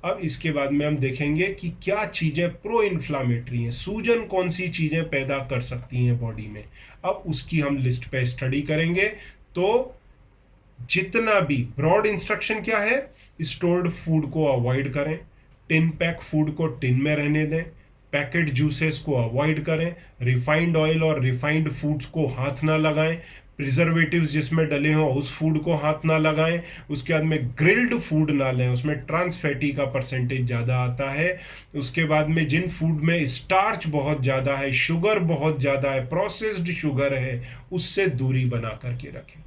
अब इसके बाद में हम देखेंगे कि क्या चीज़ें प्रो इन्फ्लामेटरी हैं, सूजन कौन सी चीज़ें पैदा कर सकती हैं बॉडी में। अब उसकी हम लिस्ट पे स्टडी करेंगे। तो जितना भी ब्रॉड इंस्ट्रक्शन क्या है, स्टोर्ड फूड को अवॉइड करें, टिन पैक फूड को टिन में रहने दें, पैकेट जूसेस को अवॉइड करें, रिफाइंड ऑयल और रिफाइंड फूड्स को हाथ ना लगाएं, प्रिजर्वेटिव्स जिसमें डले हों उस फूड को हाथ ना लगाएं। उसके बाद में ग्रिल्ड फूड ना लें, उसमें ट्रांस फैटी का परसेंटेज ज़्यादा आता है। उसके बाद में जिन फूड में स्टार्च बहुत ज़्यादा है, शुगर बहुत ज़्यादा है, प्रोसेस्ड शुगर है, उससे दूरी बना करके रखें।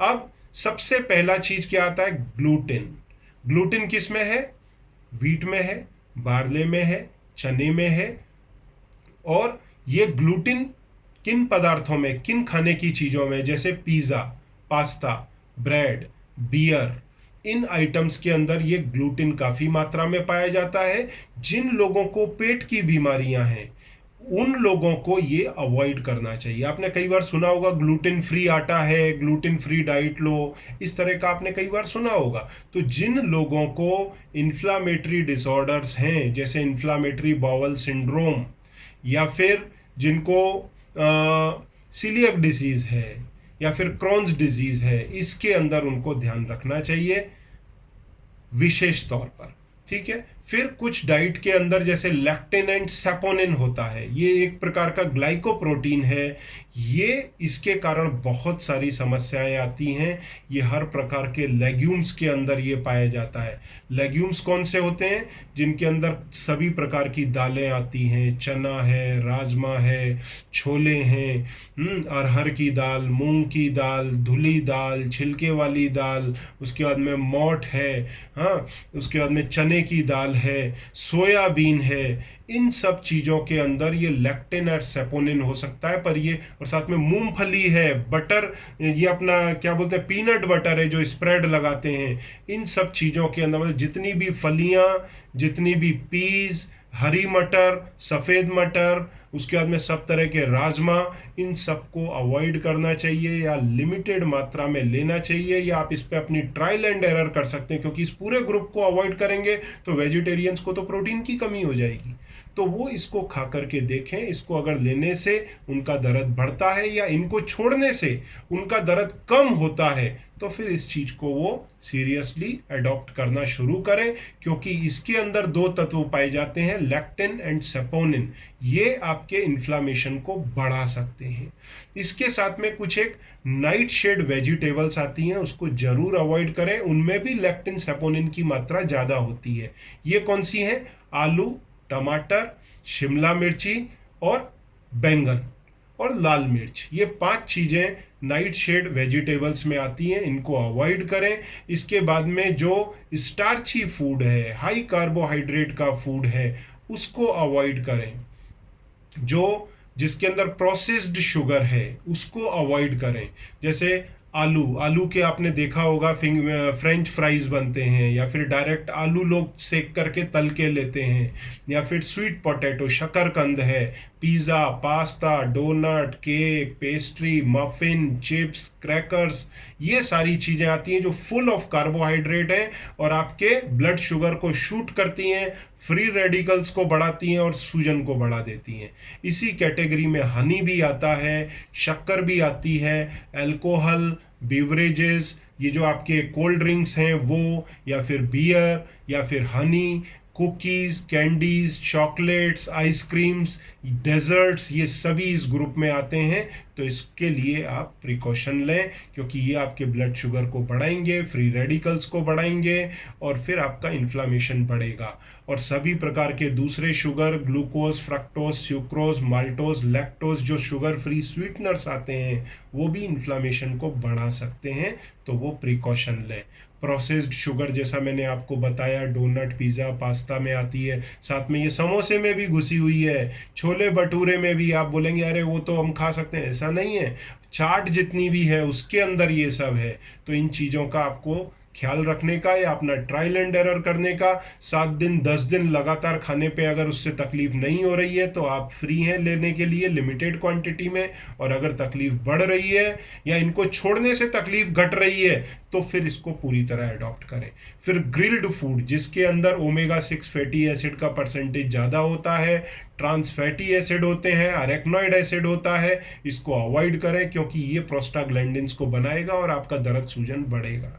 अब सबसे पहला चीज क्या आता है, ग्लूटेन। ग्लूटेन किस में है, व्हीट में है, बार्ले में है, चने में है। और ये ग्लूटेन किन पदार्थों में, किन खाने की चीजों में, जैसे पिज्जा, पास्ता, ब्रेड, बियर, इन आइटम्स के अंदर ये ग्लूटेन काफी मात्रा में पाया जाता है। जिन लोगों को पेट की बीमारियां हैं उन लोगों को ये अवॉइड करना चाहिए। आपने कई बार सुना होगा ग्लूटेन फ्री आटा है, ग्लूटेन फ्री डाइट लो, इस तरह का आपने कई बार सुना होगा। तो जिन लोगों को इन्फ्लामेटरी डिसऑर्डर्स हैं, जैसे इन्फ्लामेटरी बाउल सिंड्रोम, या फिर जिनको सीलियक डिजीज है, या फिर क्रॉन्स डिजीज है, इसके अंदर उनको ध्यान रखना चाहिए विशेष तौर पर। ठीक है। फिर कुछ डाइट के अंदर जैसे लैक्टिन एंड सैपोनिन होता है, ये एक प्रकार का ग्लाइकोप्रोटीन है। ये इसके कारण बहुत सारी समस्याएं आती हैं। ये हर प्रकार के लेग्यूम्स के अंदर ये पाया जाता है। लेग्यूम्स कौन से होते हैं, जिनके अंदर सभी प्रकार की दालें आती हैं, चना है, राजमा है, छोले हैं, अरहर की दाल, मूंग की दाल, धुली दाल, छिलके वाली दाल, उसके बाद में मोठ है, हाँ, उसके बाद में चने की दाल है, सोयाबीन है। इन सब चीज़ों के अंदर ये लैक्टिन और सेपोनिन हो सकता है। पर ये, और साथ में मूंगफली है, बटर, ये अपना क्या बोलते हैं, पीनट बटर है जो स्प्रेड लगाते हैं। इन सब चीज़ों के अंदर मतलब जितनी भी फलियां, जितनी भी पीज, हरी मटर, सफ़ेद मटर, उसके बाद में सब तरह के राजमा, इन सबको अवॉइड करना चाहिए या लिमिटेड मात्रा में लेना चाहिए। या आप इस पे अपनी ट्रायल एंड एरर कर सकते हैं, क्योंकि इस पूरे ग्रुप को अवॉइड करेंगे तो वेजिटेरियंस को तो प्रोटीन की कमी हो जाएगी। तो वो इसको खा करके देखें, इसको अगर लेने से उनका दर्द बढ़ता है या इनको छोड़ने से उनका दर्द कम होता है, तो फिर इस चीज को वो सीरियसली अडॉप्ट करना शुरू करें। क्योंकि इसके अंदर दो तत्व पाए जाते हैं, लैक्टिन एंड सेपोनिन। ये आपके इन्फ्लामेशन को बढ़ा सकते हैं। इसके साथ में कुछ एक नाइट शेड वेजिटेबल्स आती हैं, उसको जरूर अवॉइड करें। उनमें भी लैक्टिन सेपोनिन की मात्रा ज़्यादा होती है। ये कौन सी हैं, आलू, टमाटर, शिमला मिर्ची और बैंगन और लाल मिर्च। ये 5 चीज़ें नाइट शेड वेजिटेबल्स में आती हैं, इनको अवॉइड करें। इसके बाद में जो स्टार्ची फूड है, हाई कार्बोहाइड्रेट का फूड है, उसको अवॉइड करें। जो जिसके अंदर प्रोसेस्ड शुगर है उसको अवॉइड करें। जैसे आलू के आपने देखा होगा फ्रेंच फ्राइज बनते हैं, या फिर डायरेक्ट आलू लोग सेक करके तल के लेते हैं, या फिर स्वीट पोटैटो, शकरकंद है, pizza, pasta, donut, cake, pastry, muffin, chips, crackers, ये सारी चीज़ें आती हैं जो फुल ऑफ कार्बोहाइड्रेट हैं और आपके ब्लड शुगर को शूट करती हैं, फ्री रेडिकल्स को बढ़ाती हैं और सूजन को बढ़ा देती हैं। इसी कैटेगरी में हनी भी आता है, शक्कर भी आती है, अल्कोहल, बीवरेजेस, ये जो आपके कोल्ड ड्रिंक्स हैं वो, या फिर बियर, या फिर honey, cookies, candies, chocolates, ice creams, desserts, ये सभी इस ग्रुप में आते हैं। तो इसके लिए आप प्रिकॉशन लें, क्योंकि ये आपके ब्लड शुगर को बढ़ाएंगे, फ्री रेडिकल्स को बढ़ाएंगे, और फिर आपका इन्फ्लामेशन बढ़ेगा। और सभी प्रकार के दूसरे sugar, glucose, fructose, sucrose, maltose, lactose, जो शुगर फ्री स्वीटनर्स आते हैं, वो भी इन्फ्लामेशन को बढ़ा सकते हैं। तो वो प्रिकॉशन लें। प्रोसेस्ड शुगर जैसा मैंने आपको बताया, डोनट, पिज़्ज़ा, पास्ता में आती है, साथ में ये समोसे में भी घुसी हुई है, छोले भटूरे में भी। आप बोलेंगे अरे वो तो हम खा सकते हैं, ऐसा नहीं है। चाट जितनी भी है उसके अंदर ये सब है। तो इन चीज़ों का आपको ख्याल रखने का या अपना ट्रायल एंड एरर करने का। 7 दिन 10 दिन लगातार खाने पे अगर उससे तकलीफ नहीं हो रही है तो आप फ्री हैं लेने के लिए लिमिटेड क्वांटिटी में, और अगर तकलीफ बढ़ रही है या इनको छोड़ने से तकलीफ घट रही है तो फिर इसको पूरी तरह अडॉप्ट करें। फिर ग्रिल्ड फूड जिसके अंदर ओमेगा 6 फैटी एसिड का परसेंटेज ज़्यादा होता है, ट्रांस फैटी एसिड होते हैं, अरेक्नोइड एसिड होता है, इसको अवॉइड करें क्योंकि ये प्रोस्टाग्लैंडिन्स को बनाएगा और आपका दर्द सूजन बढ़ेगा।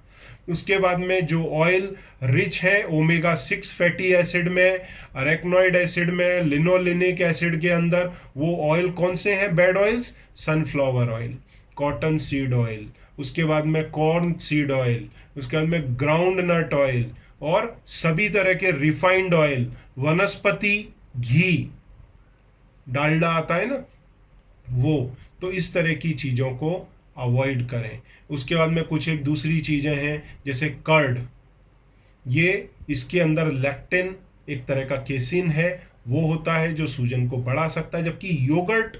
उसके बाद में जो ऑयल रिच है ओमेगा 6 फैटी एसिड में, अरेक्नोइड एसिड में, लिनोलिनिक एसिड के अंदर, वो ऑयल कौन से हैं bad oils? Sunflower oil, cotton seed oil, उसके बाद में कॉर्न सीड ऑयल, उसके बाद में ग्राउंड नट ऑयल और सभी तरह के रिफाइंड ऑयल, वनस्पति घी, डालडा आता है ना वो, तो इस तरह की चीज़ों को अवॉइड करें। उसके बाद में कुछ एक दूसरी चीज़ें हैं जैसे कर्ड, ये इसके अंदर लैक्टिन एक तरह का केसिन है, वो होता है जो सूजन को बढ़ा सकता है, जबकि योगर्ट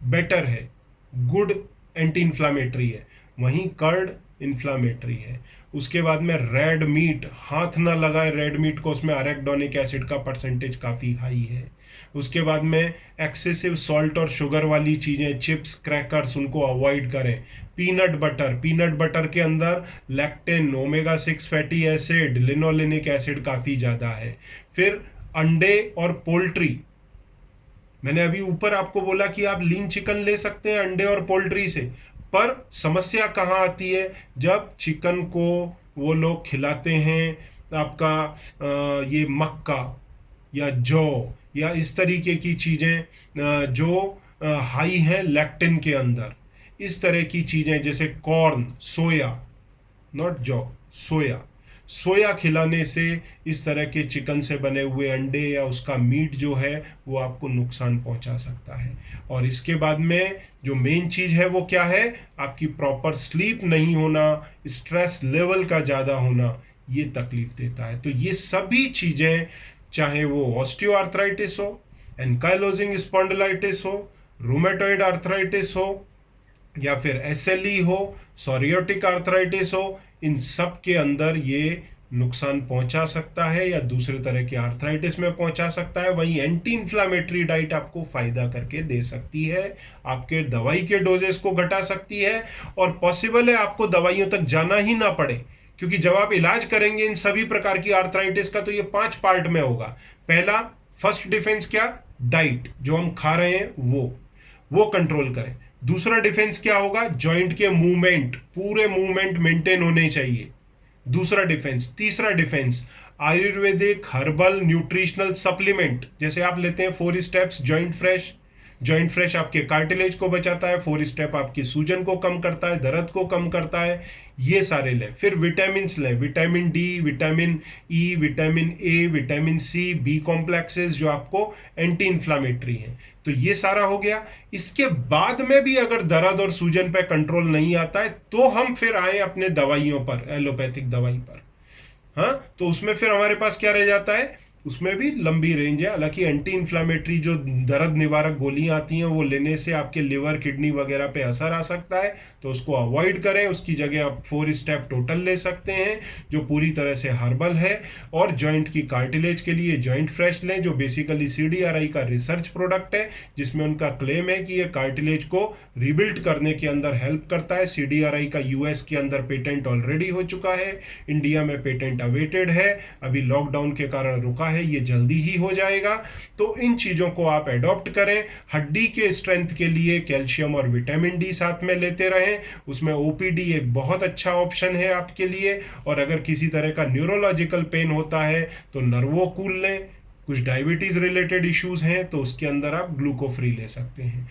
बेटर है, गुड एंटी इन्फ्लामेटरी है, वहीं कर्ड इन्फ्लामेटरी है। उसके बाद में रेड मीट, हाथ ना लगाए रेड मीट को, उसमें अरेक्डोनिक एसिड का परसेंटेज काफ़ी हाई है। उसके बाद में एक्सेसिव सॉल्ट और शुगर वाली चीज़ें, चिप्स, क्रैकर्स, उनको अवॉइड करें। पीनट बटर के अंदर lectin, omega 6 fatty acid, linolenic acid काफ़ी ज़्यादा है। फिर अंडे और पोल्ट्री, मैंने अभी ऊपर आपको बोला कि आप लीन चिकन ले सकते हैं अंडे और पोल्ट्री से, पर समस्या कहाँ आती है? जब चिकन को वो लोग खिलाते हैं आपका ये मक्का या जौ या इस तरीके की चीज़ें जो हाई है लैक्टिन के अंदर, इस तरह की चीज़ें जैसे कॉर्न, सोया, नॉट जौ, सोया खिलाने से इस तरह के चिकन से बने हुए अंडे या उसका मीट जो है वो आपको नुकसान पहुंचा सकता है। और इसके बाद में जो मेन चीज़ है वो क्या है? आपकी प्रॉपर स्लीप नहीं होना, स्ट्रेस लेवल का ज़्यादा होना, ये तकलीफ देता है। तो ये सभी चीज़ें, चाहे वो ऑस्टियोआर्थराइटिस हो, एनकाइलोजिंग स्पॉन्डिलाइटिस हो, रूमेटॉइड आर्थराइटिस हो, या फिर एसएलई हो, सोरियोटिक आर्थराइटिस हो, इन सब के अंदर ये नुकसान पहुंचा सकता है या दूसरे तरह के आर्थराइटिस में पहुंचा सकता है। वहीं एंटी इन्फ्लामेटरी डाइट आपको फायदा करके दे सकती है, आपके दवाई के डोजेस को घटा सकती है, और पॉसिबल है आपको दवाइयों तक जाना ही ना पड़े, क्योंकि जब आप इलाज करेंगे इन सभी प्रकार की आर्थराइटिस का तो ये 5 पार्ट में होगा। पहला, फर्स्ट डिफेंस क्या? डाइट, जो हम खा रहे हैं वो कंट्रोल करें। दूसरा डिफेंस क्या होगा? जॉइंट के मूवमेंट, पूरे मूवमेंट मेंटेन होने चाहिए, दूसरा डिफेंस। तीसरा defence, Ayurvedic herbal nutritional supplement, जैसे आप लेते हैं 4 स्टेप्स जॉइंट फ्रेश आपके कार्टिलेज को बचाता है, 4 स्टेप आपकी सूजन को कम करता है, दर्द को कम करता है, ये सारे लें। फिर विटामिन लें, vitamin D, vitamin E, vitamin A, vitamin C, B complexes जो आपको एंटी इन्फ्लामेटरी हैं। तो ये सारा हो गया। इसके बाद में भी अगर दर्द और सूजन पे कंट्रोल नहीं आता है तो हम फिर आए अपने दवाइयों पर, एलोपैथिक दवाई पर। हाँ, तो उसमें फिर हमारे पास क्या रह जाता है? उसमें भी लंबी रेंज है। हालांकि एंटी इन्फ्लामेटरी जो दर्द निवारक गोलियां आती हैं वो लेने से आपके लिवर, किडनी वगैरह पे असर आ सकता है, तो उसको अवॉइड करें। उसकी जगह आप 4 स्टेप टोटल ले सकते हैं जो पूरी तरह से हर्बल है। और जॉइंट की कार्टिलेज के लिए जॉइंट फ्रेश लें, जो बेसिकली CDRI का रिसर्च प्रोडक्ट है, जिसमें उनका क्लेम है कि ये कार्टिलेज को रिबिल्ड करने के अंदर हेल्प करता है। CDRI का US के अंदर पेटेंट ऑलरेडी हो चुका है, इंडिया में पेटेंट अवेटेड है, अभी लॉकडाउन के कारण रुका है, ये जल्दी ही हो जाएगा। तो इन चीजों को आप एडॉप्ट करें। हड्डी के स्ट्रेंथ के लिए कैल्शियम और विटामिन डी साथ में लेते रहें, उसमें OPD एक बहुत अच्छा ऑप्शन है आपके लिए। और अगर किसी तरह का न्यूरोलॉजिकल पेन होता है तो नर्वोकूल लें। कुछ डायबिटीज रिलेटेड इश्यूज हैं तो उसके अंदर आप ग्लूकोफ्री ले सकते हैं।